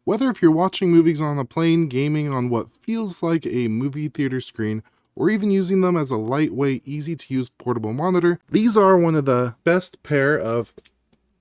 Whether if you're watching movies on a plane, gaming on what feels like a movie theater screen, or even using them as a lightweight, easy-to-use portable monitor, these are one of the best pair of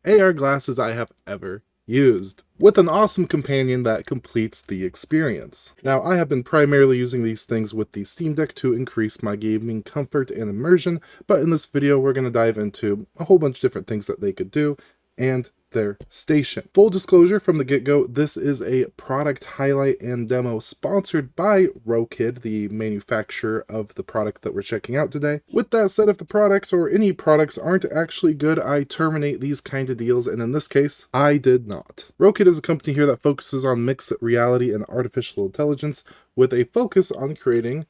AR glasses I have ever used, with an awesome companion that completes the experience. Now, I have been primarily using these things with the Steam Deck to increase my gaming comfort and immersion, but in this video we're going to dive into a whole bunch of different things that they could do, and their station. Full disclosure from the get-go, this is a product highlight and demo sponsored by Rokid, the manufacturer of the product that we're checking out today. With that said, if the product or any products aren't actually good, I terminate these kind of deals, and in this case, I did not. Rokid is a company here that focuses on mixed reality and artificial intelligence with a focus on creating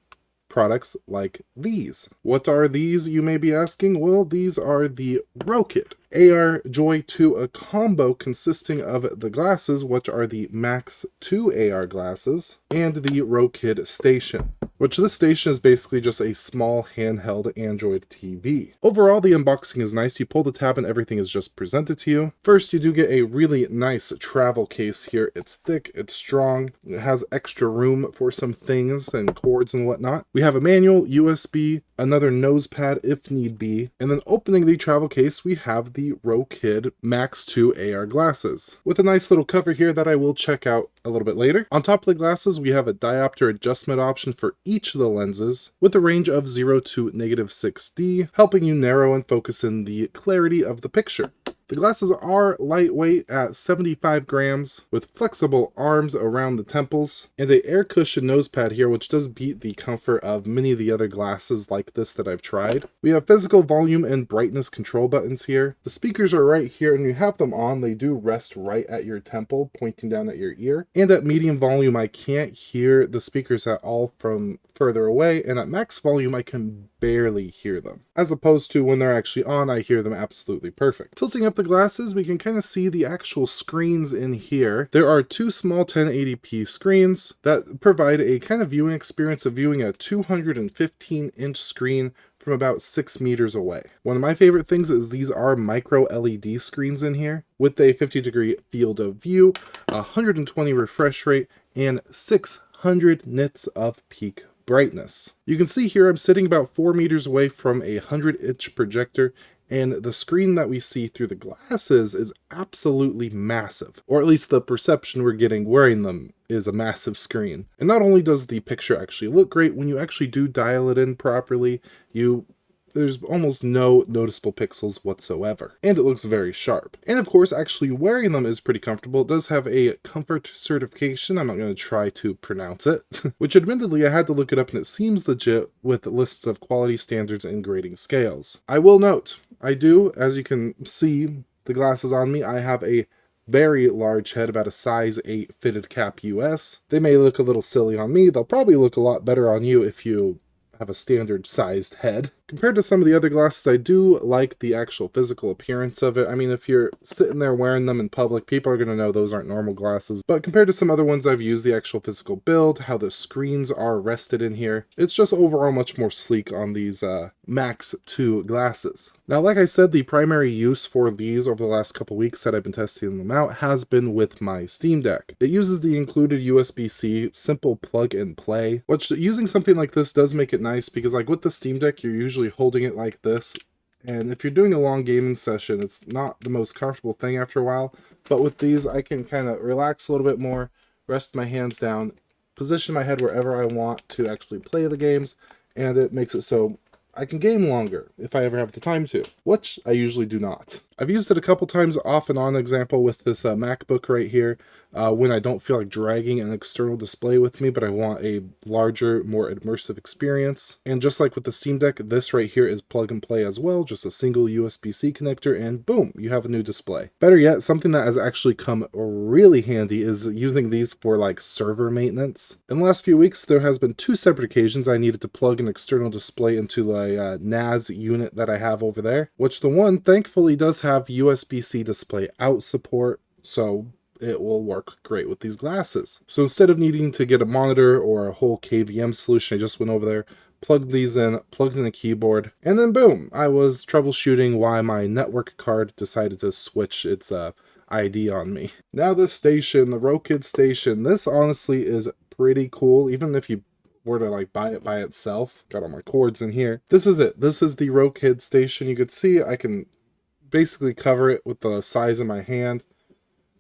products like these. What are these, you may be asking? Well, these are the Rokid AR Joy 2, a combo consisting of the glasses, which are the Max 2 AR glasses, and the Rokid Station, which this station is basically just a small handheld Android TV. Overall, the unboxing is nice. You pull the tab and everything is just presented to you. First, you do get a really nice travel case here. It's thick, it's strong, it has extra room for some things and cords and whatnot. We have a manual, USB, another nose pad if need be, and then opening the travel case, we have the Rokid Max 2 AR glasses, with a nice little cover here that I will check out a little bit later. On top of the glasses, we have a diopter adjustment option for each of the lenses, with a range of 0 to -6D, helping you narrow and focus in the clarity of the picture. The glasses are lightweight at 75 grams, with flexible arms around the temples, and an air cushion nose pad here, which does beat the comfort of many of the other glasses like this that I've tried. We have physical volume and brightness control buttons here. The speakers are right here, and you have them on. They do rest right at your temple, pointing down at your ear. And at medium volume, I can't hear the speakers at all from further away, and at max volume, I can barely hear them. As opposed to when they're actually on, I hear them absolutely perfect. Tilting up the glasses, we can kind of see the actual screens in here. There are two small 1080p screens that provide a kind of viewing experience of viewing a 215-inch screen from about 6 meters away. One of my favorite things is these are micro LED screens in here with a 50-degree field of view, 120 refresh rate, and 600 nits of peak brightness. You can see here I'm sitting about 4 meters away from a 100-inch projector, and the screen that we see through the glasses is absolutely massive, or at least the perception we're getting wearing them is a massive screen. And not only does the picture actually look great, when you actually do dial it in properly, there's almost no noticeable pixels whatsoever, and it looks very sharp. And of course, actually wearing them is pretty comfortable. It does have a comfort certification, I'm not going to try to pronounce it, which admittedly I had to look it up and it seems legit with lists of quality standards and grading scales. I will note, I do, as you can see, the glasses on me, I have a very large head, about a size 8 fitted cap US. They may look a little silly on me, they'll probably look a lot better on you if you have a standard sized head. Compared to some of the other glasses, I do like the actual physical appearance of it. I mean, if you're sitting there wearing them in public, people are going to know those aren't normal glasses. But compared to some other ones I've used, the actual physical build, how the screens are rested in here, it's just overall much more sleek on these Max 2 glasses. Now, like I said, the primary use for these over the last couple weeks that I've been testing them out has been with my Steam Deck. It uses the included USB-C simple plug and play, which using something like this does make it nice because like with the Steam Deck, you're usually holding it like this, and if you're doing a long gaming session, it's not the most comfortable thing after a while. But with these, I can kind of relax a little bit more, rest my hands down, position my head wherever I want to actually play the games, and it makes it so I can game longer if I ever have the time to, which I usually do not. I've used it a couple times off and on, example with this MacBook right here, when I don't feel like dragging an external display with me, but I want a larger, more immersive experience. And just like with the Steam Deck, this right here is plug and play as well, just a single USB-C connector, and boom, you have a new display. Better yet, something that has actually come really handy is using these for like server maintenance. In the last few weeks, there has been 2 separate occasions I needed to plug an external display into a NAS unit that I have over there, which the one thankfully does have USB-C display out support, so it will work great with these glasses. So instead of needing to get a monitor or a whole KVM solution, I just went over there, plugged these in, plugged in a keyboard, and then boom, I was troubleshooting why my network card decided to switch its ID on me. Now this station, the Rokid Station, this honestly is pretty cool, even if you were to like buy it by itself. Got all my cords in here. This is it. This is the Rokid Station. You could see I can basically cover it with the size of my hand.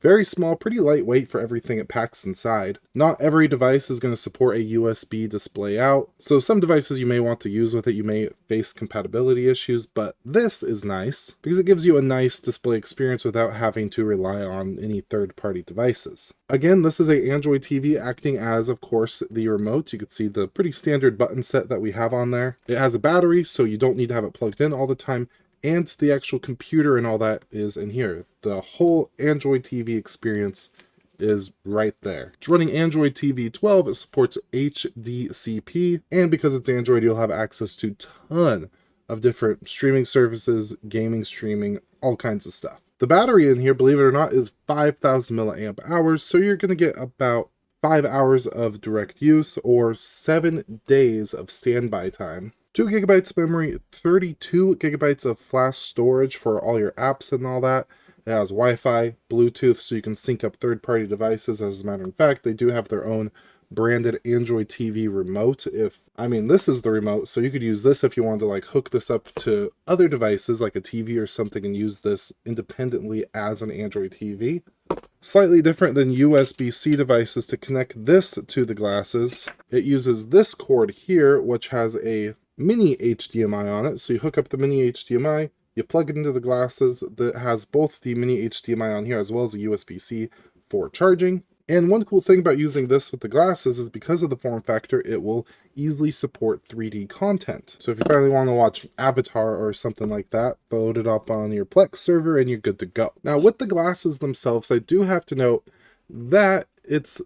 Very small, pretty lightweight for everything it packs inside. Not every device is going to support a USB display out, so some devices you may want to use with it, you may face compatibility issues, but this is nice because it gives you a nice display experience without having to rely on any third-party devices. Again, this is a Android TV acting as, of course, the remote. You can see the pretty standard button set that we have on there. It has a battery, so you don't need to have it plugged in all the time, and the actual computer and all that is in here. The whole Android TV experience is right there. It's running Android TV 12, it supports HDCP, and because it's Android, you'll have access to a ton of different streaming services, gaming, streaming, all kinds of stuff. The battery in here, believe it or not, is 5,000 milliamp hours, so you're going to get about 5 hours of direct use or 7 days of standby time. 2 gigabytes of memory, 32 gigabytes of flash storage for all your apps and all that. It has Wi-Fi, Bluetooth, so you can sync up third-party devices. As a matter of fact, they do have their own branded Android TV remote. This is the remote, so you could use this if you wanted to like hook this up to other devices like a TV or something and use this independently as an Android TV. Slightly different than USB-C devices. To connect this to the glasses, it uses this cord here, which has a mini HDMI on it. So you hook up the mini HDMI, you plug it into the glasses that has both the mini HDMI on here as well as a USB-C for charging. And one cool thing about using this with the glasses is because of the form factor, it will easily support 3D content. So if you finally want to watch Avatar or something like that, load it up on your Plex server and you're good to go. Now with the glasses themselves, I do have to note that it's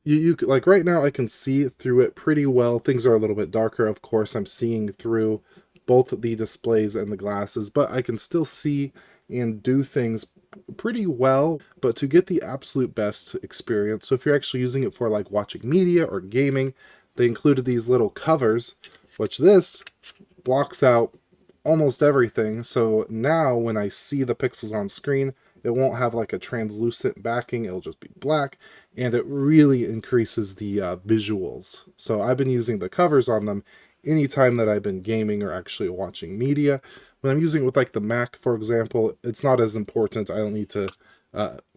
you like right now I can see through it pretty well. Things are a little bit darker, of course. I'm seeing through both the displays and the glasses, but I can still see and do things pretty well. But to get the absolute best experience, so if you're actually using it for like watching media or gaming, they included these little covers, which this blocks out almost everything. So now when I see the pixels on screen, it won't have like a translucent backing, it'll just be black, and it really increases the visuals. So I've been using the covers on them anytime that I've been gaming or actually watching media. When I'm using it with like the Mac, for example, it's not as important. I don't need to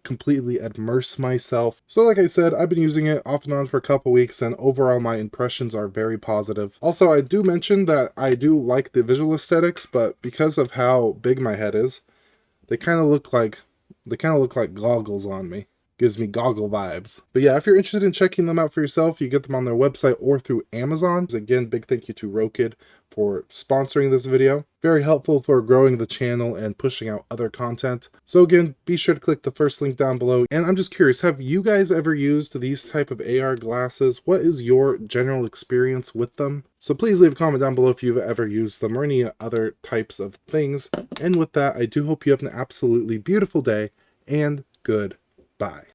completely immerse myself. So like I said, I've been using it off and on for a couple weeks, and overall my impressions are very positive. Also, I do mention that I do like the visual aesthetics, but because of how big my head is, they kind of look like goggles on me. Gives me goggle vibes. But yeah, if you're interested in checking them out for yourself, you get them on their website or through Amazon. Again, big thank you to Rokid for sponsoring this video. Very helpful for growing the channel and pushing out other content. So again, be sure to click the first link down below. And I'm just curious, have you guys ever used these type of AR glasses? What is your general experience with them? So please leave a comment down below if you've ever used them or any other types of things. And with that, I do hope you have an absolutely beautiful day and goodbye.